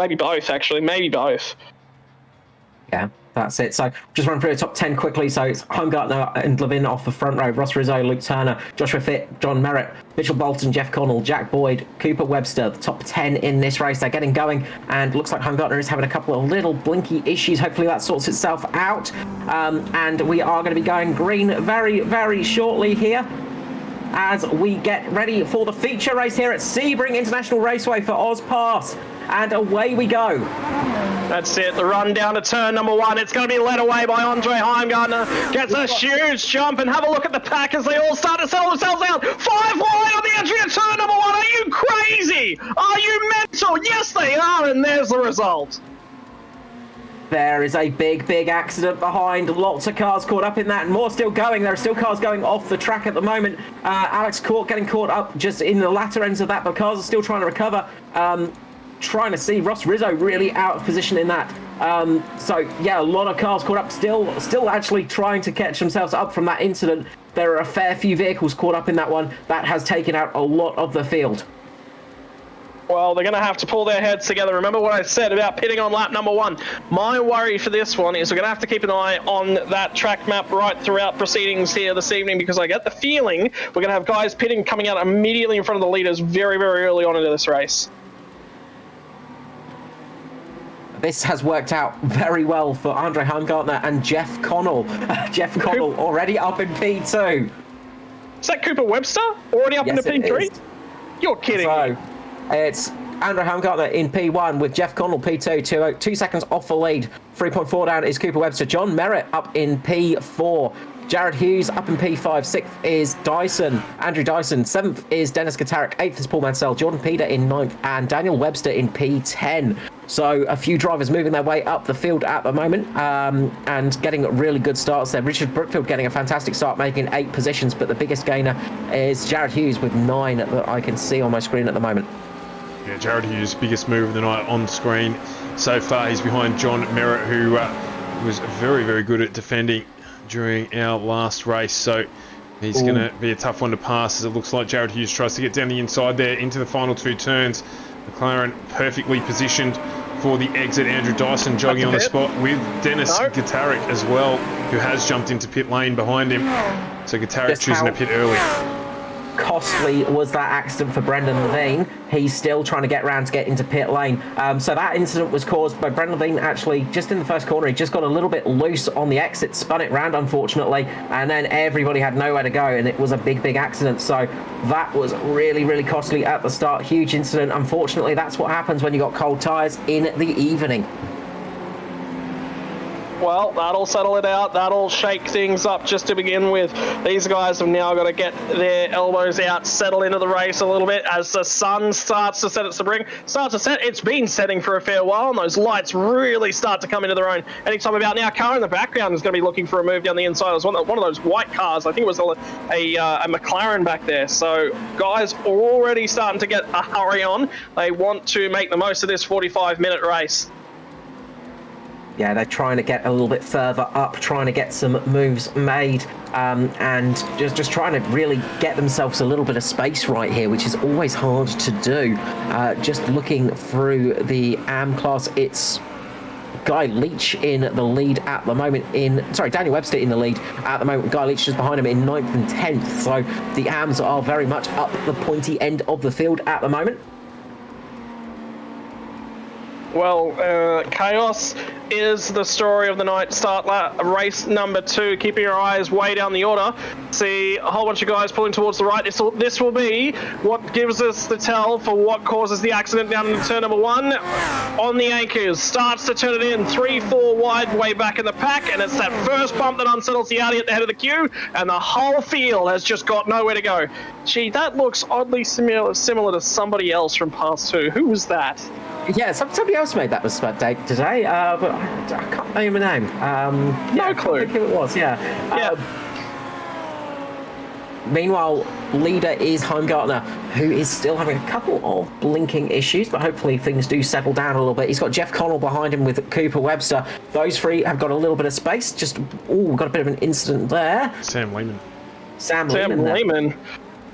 Maybe both, actually. Maybe both. Yeah, that's it. So just run through the top 10 quickly. So it's Heimgartner and Levin off the front row, Ross Rizzo, Luke Turner, Joshua Fitt, John Merritt, Mitchell Bolton, Jeff Connell, Jack Boyd, Cooper Webster, the top 10 in this race. They're getting going, and looks like Heimgartner is having a couple of little blinky issues. Hopefully that sorts itself out. And we are going to be going green very, very shortly here as we get ready for the feature race here at Sebring International Raceway for AUSPASS. And away we go. That's it, the run down to turn number 1. It's going to be led away by Andre Heimgartner. Gets a huge jump, and have a look at the pack as they all start to sell themselves out. 5 wide on the entry of turn number 1. Are you crazy? Are you mental? Yes, they are, and there's the result. There is a big, big accident behind. Lots of cars caught up in that, and more still going. There are still cars going off the track at the moment. Alex Court getting caught up just in the latter ends of that, but cars are still trying to recover. Trying to see Ross Rizzo really out of position in that. So yeah, a lot of cars caught up, still actually trying to catch themselves up from that incident. There are a fair few vehicles caught up in that one. That has taken out a lot of the field. Well, they're going to have to pull their heads together. Remember what I said about pitting on lap number 1. My worry for this one is we're going to have to keep an eye on that track map right throughout proceedings here this evening, because I get the feeling we're going to have guys pitting coming out immediately in front of the leaders very, very early on into this race. This has worked out very well for Andre Heimgartner and Jeff Connell. Jeff Connell already up in P2. Is that Cooper Webster already up into P3? You're kidding me. It's Andre Heimgartner in P1 with Jeff Connell P2, 2 seconds off the lead. 3.4 down is Cooper Webster. John Merritt up in P4. Jared Hughes up in P5. 6th is Andrew Dyson. 7th is Dennis Katarik. 8th is Paul Mansell. Jordan Peter in 9th. And Daniel Webster in P10. So a few drivers moving their way up the field at the moment and getting really good starts there. Richard Brookfield getting a fantastic start, making 8 positions. But the biggest gainer is Jared Hughes with 9 that I can see on my screen at the moment. Yeah, Jared Hughes, biggest move of the night on screen so far. He's behind John Merritt, who was very, very good at defending during our last race. So he's going to be a tough one to pass, as it looks like Jared Hughes tries to get down the inside there into the final 2 turns. McLaren perfectly positioned for the exit. Andrew Dyson jogging on the spot with Dennis Katarik as well, who has jumped into pit lane behind him. So Katarik choosing to pit early. Costly was that accident for Brendan Levine. He's still trying to get around to get into pit lane. So that incident was caused by Brendan Levine actually just in the first corner. He just got a little bit loose on the exit, spun it round unfortunately, and then everybody had nowhere to go, and it was a big, big accident. So that was really, really costly at the start. Huge incident. Unfortunately, that's what happens when you got cold tyres in the evening. Well, that'll settle it out. That'll shake things up just to begin with. These guys have now got to get their elbows out, settle into the race a little bit as the sun starts to set at Sebring. Starts to set. It's been setting for a fair while, and those lights really start to come into their own anytime about now. Car in the background is going to be looking for a move down the inside. It was one of those white cars. I think it was a McLaren back there. So guys already starting to get a hurry on. They want to make the most of this 45-minute race. Yeah, they're trying to get a little bit further up, trying to get some moves made, and just trying to really get themselves a little bit of space right here, which is always hard to do. Just looking through the AM class, it's Guy Leach in the lead at the moment Daniel Webster in the lead at the moment. Guy Leach just behind him in 9th and 10th. So the AMs are very much up the pointy end of the field at the moment. Well, chaos is the story of the night. Start race number 2. Keeping your eyes way down the order. See a whole bunch of guys pulling towards the right. This will be what gives us the tell for what causes the accident down in turn number 1. On the anchors, starts to turn it in. 3-4 wide way back in the pack, and it's that first bump that unsettles the Audi at the head of the queue, and the whole field has just got nowhere to go. Gee, that looks oddly similar to somebody else from past 2. Who was that? Yeah, somebody else made that mistake today, but I can't name a name. No clue. I think who it was, yeah. Meanwhile, leader is Heimgartner, who is still having a couple of blinking issues, but hopefully things do settle down a little bit. He's got Jeff Connell behind him with Cooper Webster. Those 3 have got a little bit of space. Got a bit of an incident there. Sam Lehman. Sam Lehman.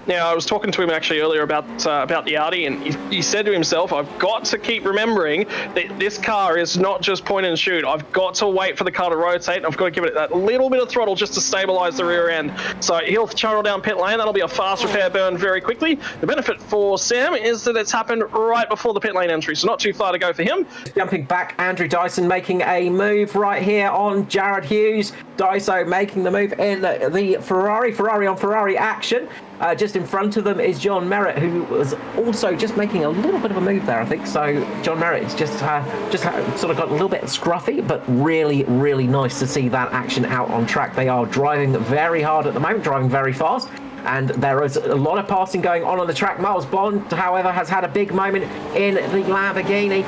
Now, I was talking to him actually earlier about the Audi, and he said to himself, I've got to keep remembering that this car is not just point and shoot. I've got to wait for the car to rotate. I've got to give it that little bit of throttle just to stabilize the rear end. So he'll channel down pit lane. That'll be a fast repair burn very quickly. The benefit for Sam is that it's happened right before the pit lane entry, so not too far to go for him. Jumping back, Andrew Dyson making a move right here on Jared Hughes. Dyso making the move in the Ferrari on Ferrari action. Just in front of them is John Merritt, who was also just making a little bit of a move there, I think. So John Merritt's just sort of got a little bit scruffy, but really, really nice to see that action out on track. They are driving very hard at the moment, driving very fast. And there is a lot of passing going on the track. Miles Bond, however, has had a big moment in the Lamborghini,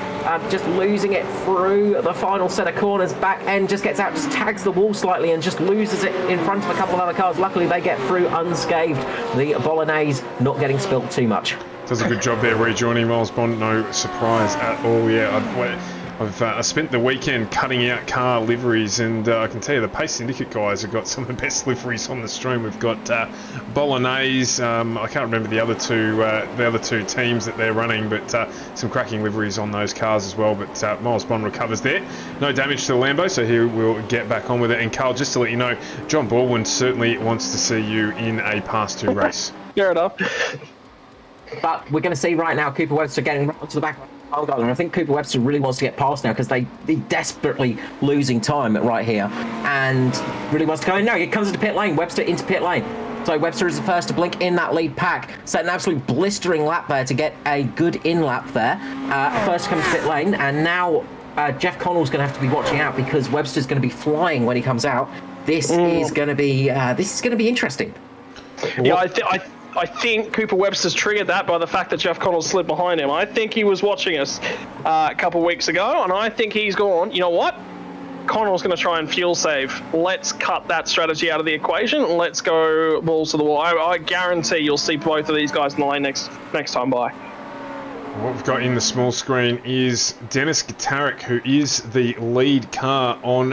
just losing it through the final set of corners. Back end just gets out, just tags the wall slightly and just loses it in front of a couple of other cars. Luckily, they get through unscathed. The Bolognese not getting spilt too much. Does a good job there rejoining Miles Bond. No surprise at all. Yeah, I've spent the weekend cutting out car liveries, and I can tell you the Pace Syndicate guys have got some of the best liveries on the stream. We've got Bolognese. I can't remember the other two teams that they're running, but some cracking liveries on those cars as well. But Miles Bond recovers there. No damage to the Lambo, so he will get back on with it. And Carl, just to let you know, John Baldwin certainly wants to see you in a Pass 2 race. Fair enough. But we're going to see right now Cooper Webster getting onto the back. I think Cooper Webster really wants to get past now because they're desperately losing time right here and really wants to go in. No, it comes into pit lane. Webster into pit lane. So Webster is the first to blink in that lead pack. Set an absolute blistering lap there to get a good in lap there. First to come to pit lane, and now Jeff Connell's going to have to be watching out because Webster's going to be flying when he comes out. This is going to be interesting. Yeah, I think Cooper Webster's triggered that by the fact that Jeff Connell slid behind him. I think he was watching us a couple of weeks ago, and I think he's gone, you know what? Connell's going to try and fuel save. Let's cut that strategy out of the equation, and let's go balls to the wall. I guarantee you'll see both of these guys in the lane next time by. What we've got in the small screen is Dennis Gitarik, who is the lead car on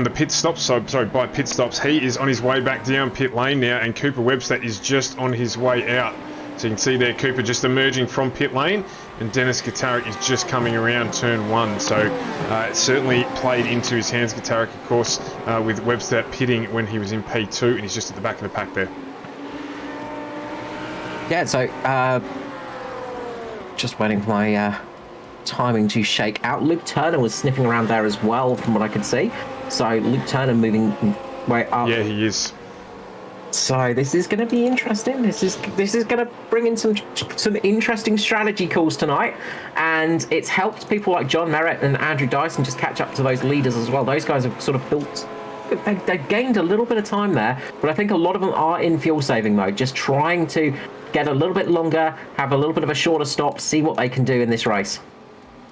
the pit stops. Sorry, by pit stops. He is on his way back down pit lane now, and Cooper Webster is just on his way out. So you can see there Cooper just emerging from pit lane, and Dennis Gitarik is just coming around turn 1. So it certainly played into his hands, Gitarik, of course, with Webster pitting when he was in P2, and he's just at the back of the pack there. Yeah, so just waiting for my timing to shake out. Luke Turner was sniffing around there as well, from what I could see. So Luke Turner moving way up. Yeah, he is. So this is going to be interesting. This is going to bring in some interesting strategy calls tonight, and it's helped people like John Merritt and Andrew Dyson just catch up to those leaders as well. Those guys have sort of built. They've gained a little bit of time there, but I think a lot of them are in fuel saving mode, just trying to get a little bit longer, have a little bit of a shorter stop, see what they can do in this race.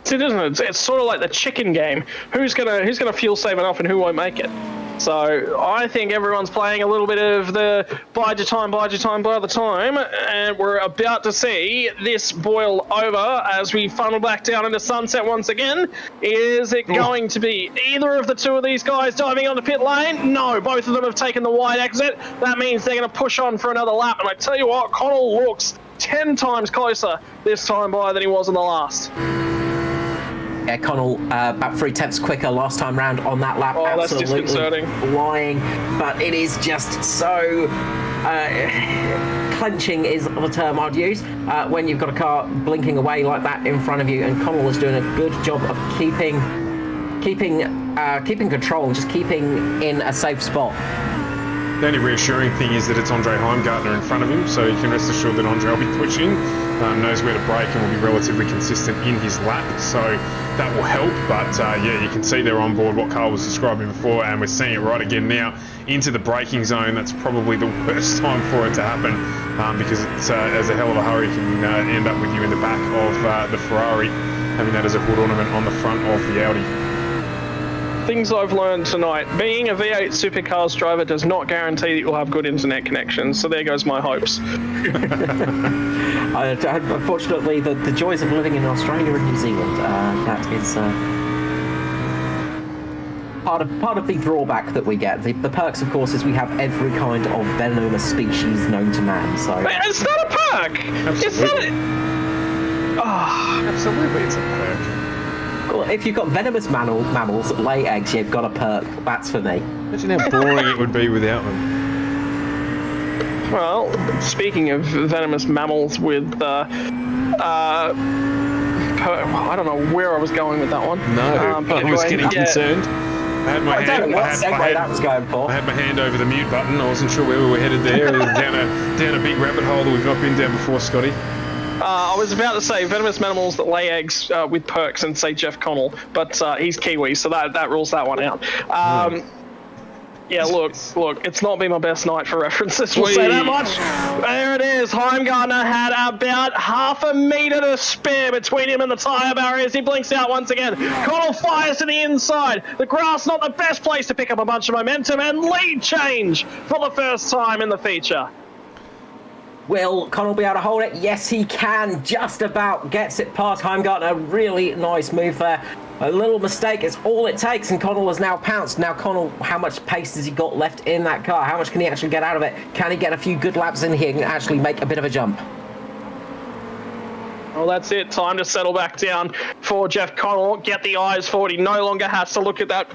Isn't it? It's sort of like the chicken game. Who's gonna fuel save enough and who won't make it? So I think everyone's playing a little bit of the bide your time, by the time, and we're about to see this boil over as we funnel back down into sunset once again. Is it going to be either of the two of these guys diving onto pit lane? No, both of them have taken the wide exit. That means they're going to push on for another lap, and I tell you what, Connell looks 10 times closer this time by than he was in the last. Yeah, Connell about 3/10 quicker last time round on that lap. Oh, absolutely that's disconcerting. Flying, but it is just so clenching is the term I'd use when you've got a car blinking away like that in front of you, and Connell is doing a good job of keeping control and just keeping in a safe spot. The only reassuring thing is that it's Andre Heimgartner in front of him, so you can rest assured that Andre will be pushing, knows where to brake, and will be relatively consistent in his lap, so that will help. But yeah, you can see they're on board what Carl was describing before, and we're seeing it right again now into the braking zone. That's probably the worst time for it to happen, because it's as a hell of a hurry can end up with you in the back of the Ferrari, having that as a hood ornament on the front of the Audi. Things I've learned tonight: being a V8 supercars driver does not guarantee that you'll have good internet connections. So there goes my hopes. Unfortunately, the joys of living in Australia and New Zealand, that is part of the drawback that we get. The perks, of course, is we have every kind of venomous species known to man. So It's not a perk. It's not. Absolutely, it's a perk. well, if you've got venomous mammals that lay eggs, you've got a perk. That's for me. Imagine how boring it would be without them. Well, speaking of venomous mammals with, I don't know where I was going with that one. No, but I was anyway, getting concerned. I had my I don't hand. know what segue that was going for. I had my hand over the mute button. I wasn't sure where we were headed there. down a big rabbit hole that we've not been down before, Scotty. I was about to say venomous mammals that lay eggs with perks and say Jeff Connell, but he's Kiwi, so that rules that one out. Yeah, look, it's not been my best night for references, we'll say that much. There it is. Heimgartner had about half a metre to spare between him and the tyre barriers. He blinks out once again. Connell fires to the inside. The grass not the best place to pick up a bunch of momentum, and lead change for the first time in the feature. Will Connell be able to hold it? Yes, he can. Just about gets it past Heimgartner. Really nice move there. A little mistake is all it takes, and Connell has now pounced. Now, Connell, how much pace has he got left in that car? How much can he actually get out of it? Can he get a few good laps in here and actually make a bit of a jump? Well, that's it. Time to settle back down for Jeff Connell. Get the eyes forward. He no longer has to look at that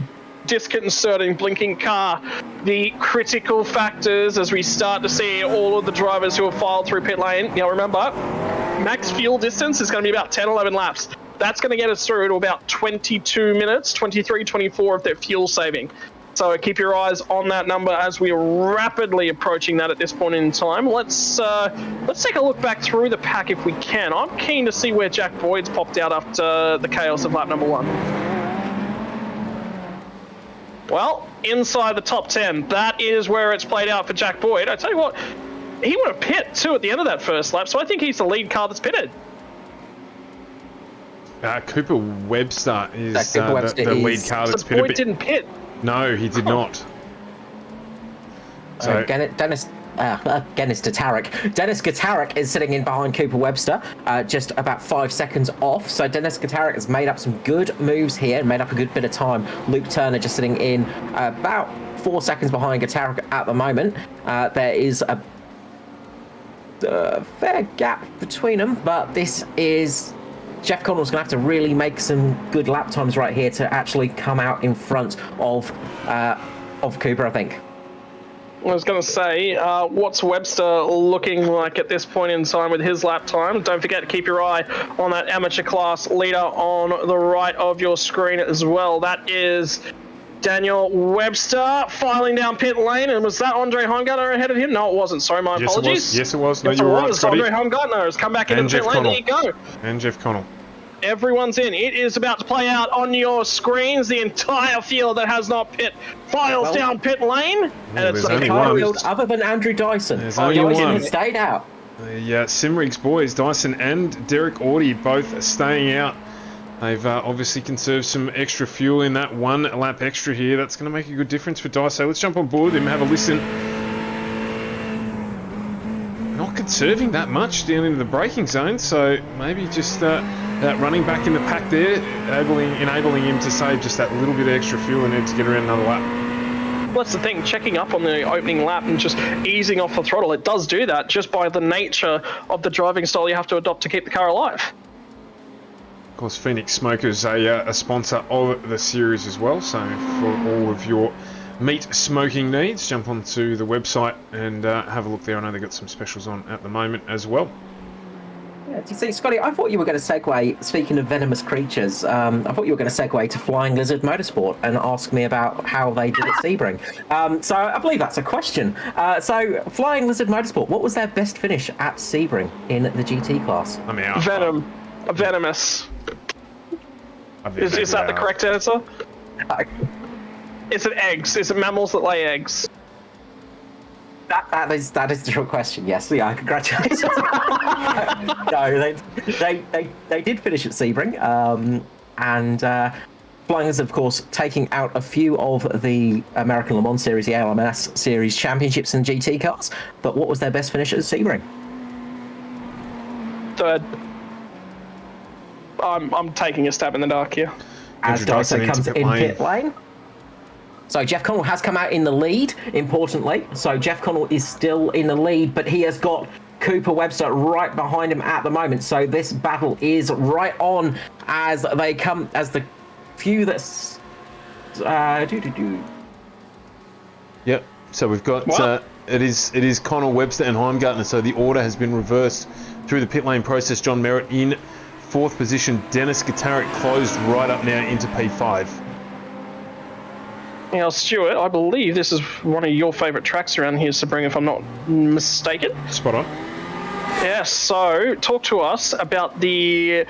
disconcerting blinking car. The critical factors as we start to see all of the drivers who have filed through pit lane. Now, remember, max fuel distance is going to be about 10, 11 laps. That's going to get us through to about 22 minutes, 23, 24 if they're fuel saving. So keep your eyes on that number as we are rapidly approaching that at this point in time. Let's take a look back through the pack if we can. I'm keen to see where Jack Boyd's popped out after the chaos of lap number 1. Well, inside the top 10, that is where it's played out for Jack Boyd. I tell you what, he would have pit too at the end of that first lap, so I think he's the lead car that's pitted. Cooper Webster is the lead car that's pitted. Boyd didn't pit. No, he did not. So Dennis Gatarik. Dennis Gatarik is sitting in behind Cooper Webster, just about 5 seconds off. So Dennis Gatarik has made up some good moves here, made up a good bit of time. Luke Turner just sitting in about 4 seconds behind Gatarik at the moment. There is a fair gap between them, but this is... Jeff Connell's going to have to really make some good lap times right here to actually come out in front of Cooper, I think. I was going to say, what's Webster looking like at this point in time with his lap time? Don't forget to keep your eye on that amateur class leader on the right of your screen as well. That is Daniel Webster filing down pit lane. And was that Andre Heimgartner ahead of him? No, it wasn't. Sorry, my apologies. Yes, it was. No, you were right, Scotty. Andre Heimgartner has come back into the pit lane. There you go. And Jeff Connell. Everyone's in. It is about to play out on your screens. The entire field that has not pit files down pit lane. And it's the entire field other than Andrew Dyson. Dyson has stayed out. The Simrig's boys, Dyson and Derek Audie, both staying out. They've obviously conserved some extra fuel in that 1 lap extra here. That's going to make a good difference for Dyson. Let's jump on board with him and have a listen. Not conserving that much down into the braking zone, so maybe just that running back in the pack there, enabling him to save just that little bit of extra fuel and then to get around another lap. Well, that's the thing, checking up on the opening lap and just easing off the throttle, it does do that just by the nature of the driving style you have to adopt to keep the car alive. Of course, Phoenix Smokers a sponsor of the series as well, so for all of your meat smoking needs, jump onto the website and have a look there. I know they've got some specials on at the moment as well. Yeah, do you see, Scotty, I thought you were going to segue, speaking of venomous creatures, I thought you were going to segue to Flying Lizard Motorsport and ask me about how they did at Sebring. So I believe that's a question. So Flying Lizard Motorsport, what was their best finish at Sebring in the GT class? I mean, Venomous. Is that the correct answer? Is it eggs? Is it mammals that lay eggs? That is the short question. Yes, yeah, congratulations. No, they did finish at Sebring, and Flying Lizard, of course, taking out a few of the American Le Mans Series, the ALMS Series championships and GT cars. But what was their best finish at Sebring? Third. I'm taking a stab in the dark here. As Dyson comes in pit lane. So Jeff Connell has come out in the lead, importantly. So Jeff Connell is still in the lead, but he has got Cooper Webster right behind him at the moment. So this battle is right on as they come, as the few that's... Yep. So we've got... It is Connell, Webster and Heimgartner. So the order has been reversed through the pit lane process. John Merritt in 4th position. Dennis Gutaric closed right up now into P5. Now, Stuart, I believe this is one of your favourite tracks around here, Sebring, if I'm not mistaken. Spot on. Yeah, so talk to us about the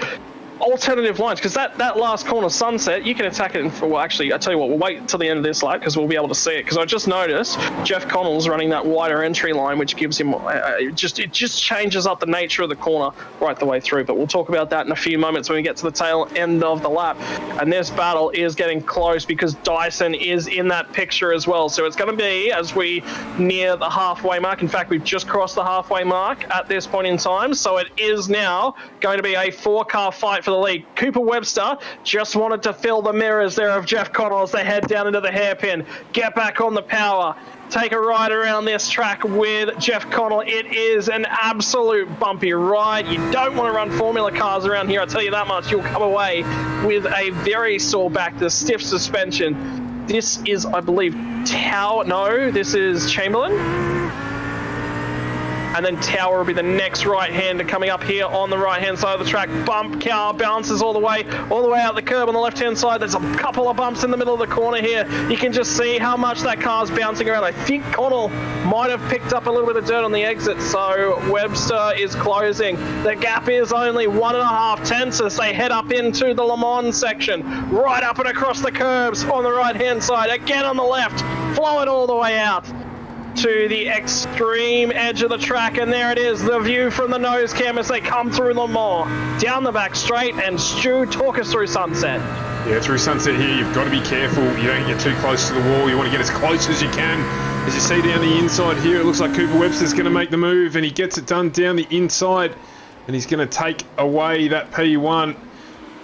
alternative lines, because that last corner, Sunset, you can attack it well, actually, I tell you what, we'll wait till the end of this lap because we'll be able to see it, because I just noticed Jeff Connell's running that wider entry line, which gives him it just changes up the nature of the corner right the way through. But we'll talk about that in a few moments when we get to the tail end of the lap. And this battle is getting close because Dyson is in that picture as well, so it's going to be as we near the halfway mark. In fact, we've just crossed the halfway mark at this point in time, so it is now going to be a 4-car fight for the lead. Cooper Webster just wanted to fill the mirrors there of Jeff Connell as they head down into the hairpin. Get back on the power. Take a ride around this track with Jeff Connell. It is an absolute bumpy ride. You don't want to run Formula cars around here, I'll tell you that much. You'll come away with a very sore back, the stiff suspension. This is, I believe, this is Chamberlain. And then Tower will be the next right-hander coming up here on the right-hand side of the track. Bump car bounces all the way out the curb on the left-hand side. There's a couple of bumps in the middle of the corner here. You can just see how much that car's bouncing around. I think Connell might have picked up a little bit of dirt on the exit, so Webster is closing. The gap is only 1.5 tenths as they head up into the Le Mans section. Right up and across the curbs on the right-hand side. Again on the left. Flow it all the way out to the extreme edge of the track, and there it is, the view from the nose cam as they come through Le Mans. Down the back straight, and Stu, talk us through Sunset. Yeah, through Sunset here, you've got to be careful. You don't get too close to the wall. You want to get as close as you can. As you see down the inside here, it looks like Cooper Webster's going to make the move, and he gets it done down the inside, and he's going to take away that P1. You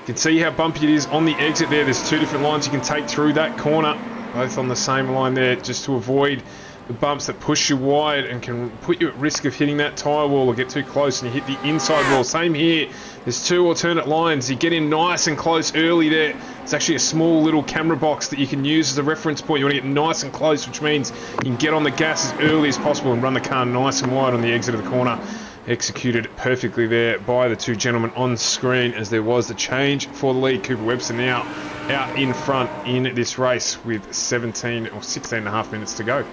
can see how bumpy it is on the exit there. There's 2 different lines you can take through that corner, both on the same line there, just to avoid the bumps that push you wide and can put you at risk of hitting that tyre wall or get too close and you hit the inside wall. Same here. There's 2 alternate lines. You get in nice and close early there. It's actually a small little camera box that you can use as a reference point. You want to get nice and close, which means you can get on the gas as early as possible and run the car nice and wide on the exit of the corner. Executed perfectly there by the 2 gentlemen on screen as there was the change for the lead. Cooper Webster now out in front in this race with 17 or 16 and a half minutes to go.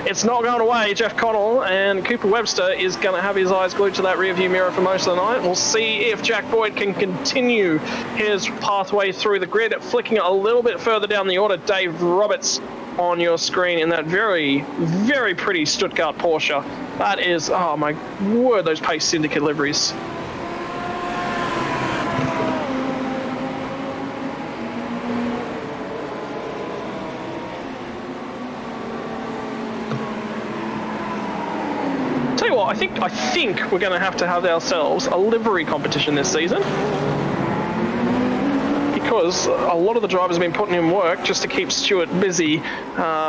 It's not going away. Jeff Connell and Cooper Webster is going to have his eyes glued to that rearview mirror for most of the night. We'll see if Jack Boyd can continue his pathway through the grid, flicking a little bit further down the order. Dave Roberts on your screen in that very, very pretty Stuttgart Porsche. That is, oh my word, those Pace Syndicate liveries. I think we're going to have ourselves a livery competition this season, because a lot of the drivers have been putting in work just to keep Stuart busy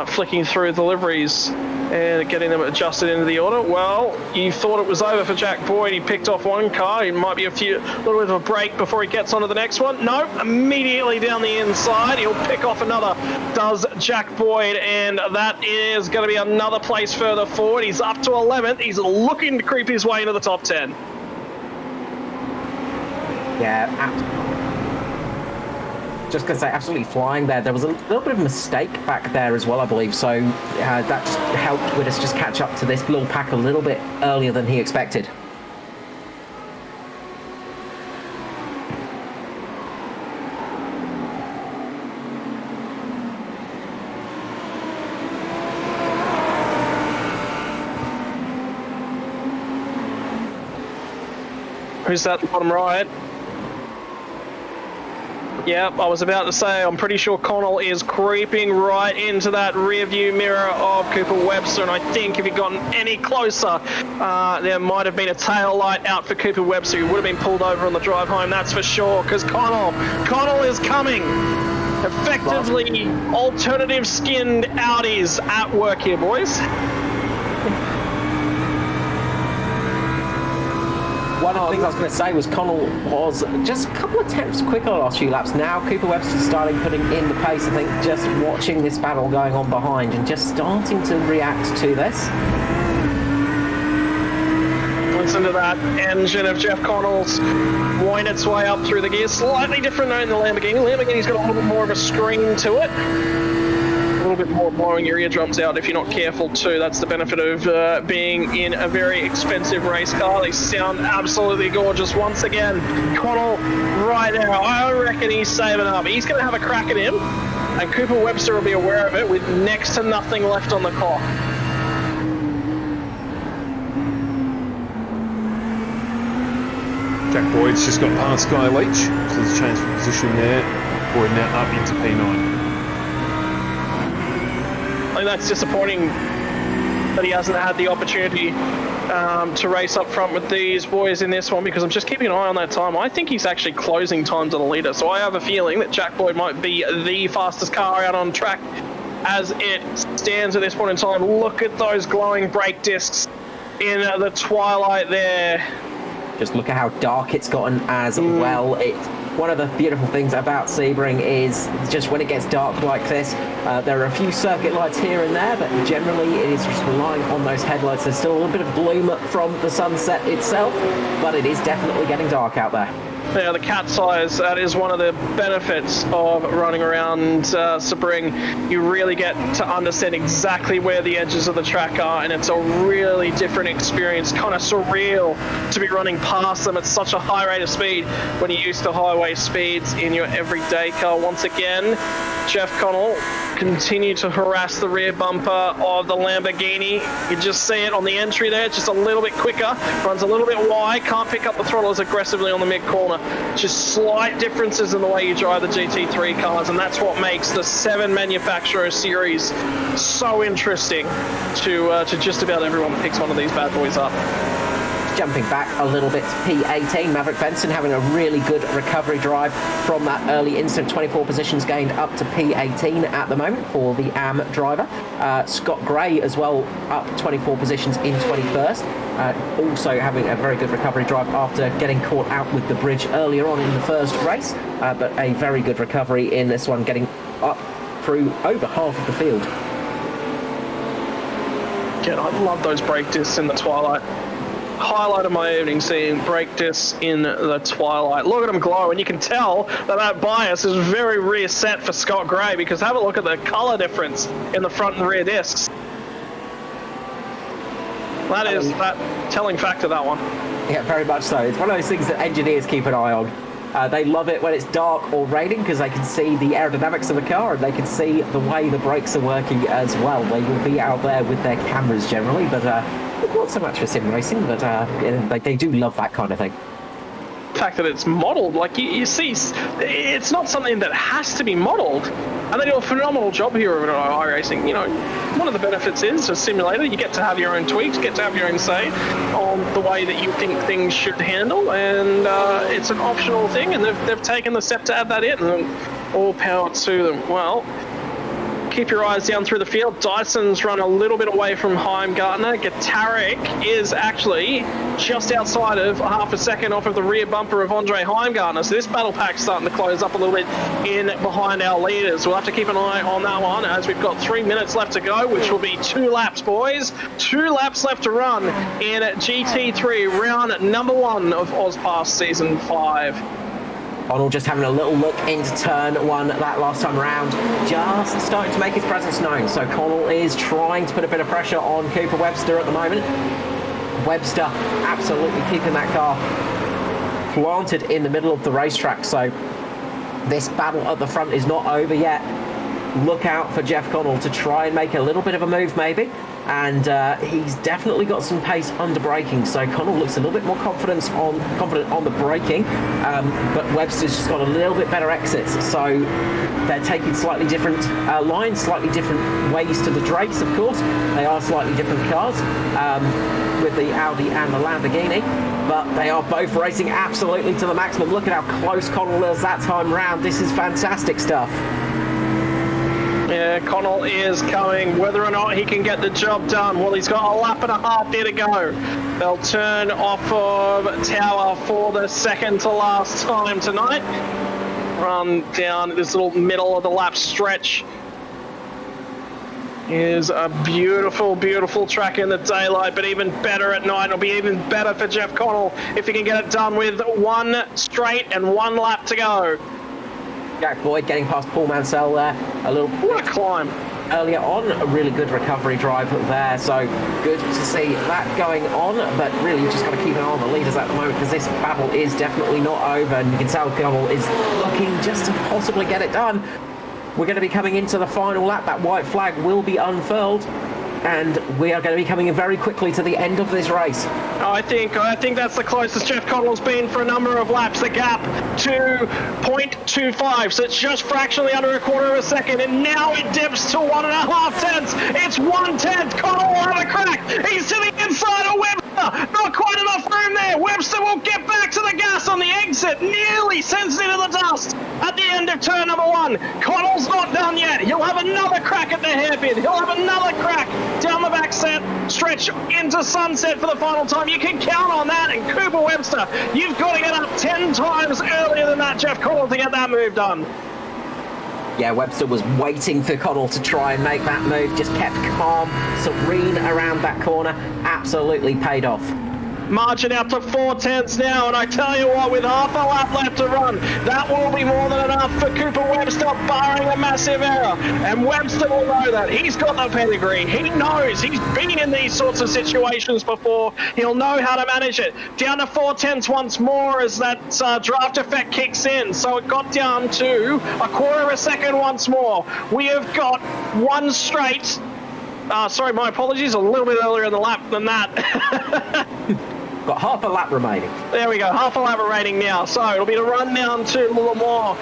flicking through the liveries and getting them adjusted into the order. Well, you thought it was over for Jack Boyd. He picked off one car. It might be a little bit of a break before he gets onto the next one. No, immediately down the inside, he'll pick off another, does Jack Boyd, and that is going to be another place further forward. He's up to 11th. He's looking to creep his way into the top 10. Yeah, just going to say, absolutely flying there. There was a little bit of a mistake back there as well, I believe, so that helped with us just catch up to this little pack a little bit earlier than he expected. Who's that bottom right? Yep, I was about to say, I'm pretty sure Connell is creeping right into that rear view mirror of Cooper Webster, and I think if he'd gotten any closer, there might have been a tail light out for Cooper Webster. He would have been pulled over on the drive home, that's for sure, because Connell is coming. Effectively, alternative skinned Audis at work here, boys. One of the things I was going to say was Connell was just a couple of attempts quicker the last few laps. Now Cooper Webster's starting putting in the pace. I think just watching this battle going on behind and just starting to react to this. Listen to that engine of Jeff Connell's wind its way up through the gear. Slightly different note in the Lamborghini. Lamborghini's got a little bit more of a scream to it. A little bit more blowing your eardrums out if you're not careful too. That's the benefit of being in a very expensive race car. They sound absolutely gorgeous once again. Connell right now, I reckon he's saving up. He's going to have a crack at him, and Cooper Webster will be aware of it with next to nothing left on the clock. Jack Boyd's just got past Guy Leach, so there's a change of position there. Boyd now up into P9. I think that's disappointing that he hasn't had the opportunity to race up front with these boys in this one, because I'm just keeping an eye on that time. I think he's actually closing times on the leader, so I have a feeling that Jack Boyd might be the fastest car out on track as it stands at this point in time. Look at those glowing brake discs in the twilight there. Just look at how dark it's gotten as well. One of the beautiful things about Sebring is just when it gets dark like this, there are a few circuit lights here and there, but generally it is just relying on those headlights. There's still a little bit of gloom from the sunset itself, but it is definitely getting dark out there. Yeah, the cat's eyes, that is one of the benefits of running around Sebring. You really get to understand exactly where the edges of the track are, and it's a really different experience, kind of surreal to be running past them at such a high rate of speed when you're used to highway speeds in your everyday car. Once again, Jeff Connell continue to harass the rear bumper of the Lamborghini. You just see it on the entry there, just a little bit quicker, runs a little bit wide, can't pick up the throttle as aggressively on the mid-corner. Just slight differences in the way you drive the GT3 cars, and that's what makes the 7 manufacturer series so interesting to just about everyone that picks one of these bad boys up. Jumping back a little bit to P18, Maverick Benson having a really good recovery drive from that early instant. 24 positions gained up to P18 at the moment for the AM driver. Scott Gray as well up 24 positions in 21st. Also having a very good recovery drive after getting caught out with the bridge earlier on in the first race, but a very good recovery in this one, getting up through over half of the field. Again, I love those brake discs in the twilight. Highlight of my evening, seeing brake discs in the twilight. Look at them glow, and you can tell that bias is very rear set for Scott Gray, because have a look at the color difference in the front and rear discs. That is that telling factor, that one. Yeah, very much so. It's one of those things that engineers keep an eye on. They love it when it's dark or raining, because they can see the aerodynamics of the car and they can see the way the brakes are working as well. They will be out there with their cameras generally, but not so much for sim racing, but they do love that kind of thing. The fact that it's modelled, like you see, it's not something that has to be modelled, and they do a phenomenal job here of iRacing. You know, one of the benefits is a simulator. You get to have your own tweaks, get to have your own say on the way that you think things should handle, and it's an optional thing, and they've taken the step to add that in, and all power to them. Well, keep your eyes down through the field. Dyson's run a little bit away from Heimgartner. Gatarik is actually just outside of half a second off of the rear bumper of Andre Heimgartner. So this battle pack's starting to close up a little bit in behind our leaders. We'll have to keep an eye on that one, as we've got 3 minutes left to go, which will be 2 laps, boys. 2 laps left to run in GT3, round number 1 of AUSPASS Season 5. Connell just having a little look into turn 1 that last time around, just starting to make his presence known. So Connell is trying to put a bit of pressure on Cooper Webster at the moment. Webster absolutely keeping that car planted in the middle of the racetrack. So this battle at the front is not over yet. Look out for Jeff Connell to try and make a little bit of a move maybe. And he's definitely got some pace under braking, so Connell looks a little bit more confident on the braking, but Webster's just got a little bit better exits, so they're taking slightly different lines, slightly different ways to the Drakes, of course. They are slightly different cars with the Audi and the Lamborghini, but they are both racing absolutely to the maximum. Look at how close Connell is that time round. This is fantastic stuff. Yeah, Connell is coming. Whether or not he can get the job done, well, he's got a lap and a half there to go. They'll turn off of Tower for the second to last time tonight. Run down this little middle of the lap stretch. Is a beautiful, beautiful track in the daylight, but even better at night. It'll be even better for Jeff Connell if he can get it done with one straight and one lap to go. Jack Boyd getting past Paul Mansell there. A little What a climb. earlier on. A really good recovery drive there. So good to see that going on. But really, you just got to keep an eye on the leaders at the moment because this battle is definitely not over. And you can tell Connell is looking just to possibly get it done. We're going to be coming into the final lap. That white flag will be unfurled, and we are going to be coming in very quickly to the end of this race. I think that's the closest Jeff Connell's been for a number of laps. The gap to 0.25, so it's just fractionally under a quarter of a second, and now it dips to 1.5 tenths. It's 1 tenth. Connell will have a crack. He's to the inside of Webster. Not quite enough room there. Webster will get back to the gas on the exit. Nearly sends it into the dust at the end of turn number 1. Connell's not done yet. He'll have another crack at the hairpin. He'll have another crack down the back stretch into sunset for the final time. You can count on that. And Cooper Webster, you've got to get up 10 times earlier than that, Jeff Connell, to get that move done. Yeah, Webster was waiting for Connell to try and make that move. Just kept calm, serene around that corner. Absolutely paid off. Marching out to 4 tenths now, and I tell you what, with half a lap left to run, that will be more than enough for Cooper Webster, barring a massive error. And Webster will know that. He's got the pedigree. He knows. He's been in these sorts of situations before. He'll know how to manage it. Down to 4 tenths once more as that draft effect kicks in. So it got down to a quarter of a second once more. We have got one straight. Sorry, my apologies. A little bit earlier in the lap than that. Got half a lap remaining. There we go, half a lap remaining now. So it'll be the run down to Lamore,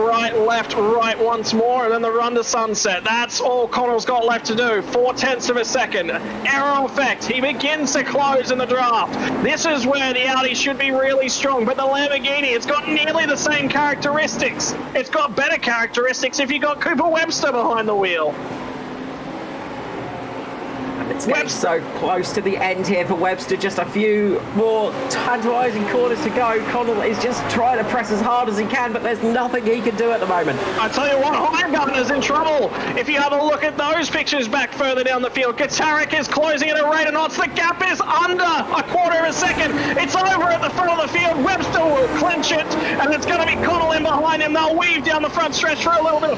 right, left, right once more, and then the run to sunset. That's all Connell's got left to do. 4 tenths of a second. Error effect. He begins to close in the draft. This is where the Audi should be really strong, but the Lamborghini, it's got nearly the same characteristics. It's got better characteristics if you got Cooper Webster behind the wheel. It's getting so close to the end here for Webster. Just a few more tantalising corners to go. Connell is just trying to press as hard as he can, but there's nothing he can do at the moment. I tell you what, Heimgartner's in trouble. If you have a look at those pictures back further down the field, Gatarik is closing at a rate of knots. The gap is under a quarter of a second. It's over at the front of the field. Webster will clinch it, and it's going to be Connell in behind him. They'll weave down the front stretch for a little bit.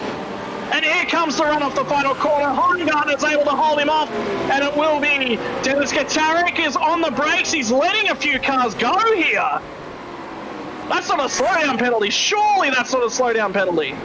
And here comes the run off the final corner. Heimgartner's able to hold him off, and it will be Dennis Gatarik is on the brakes. He's letting a few cars go here. That's not a slowdown penalty. Surely that's not a slowdown penalty.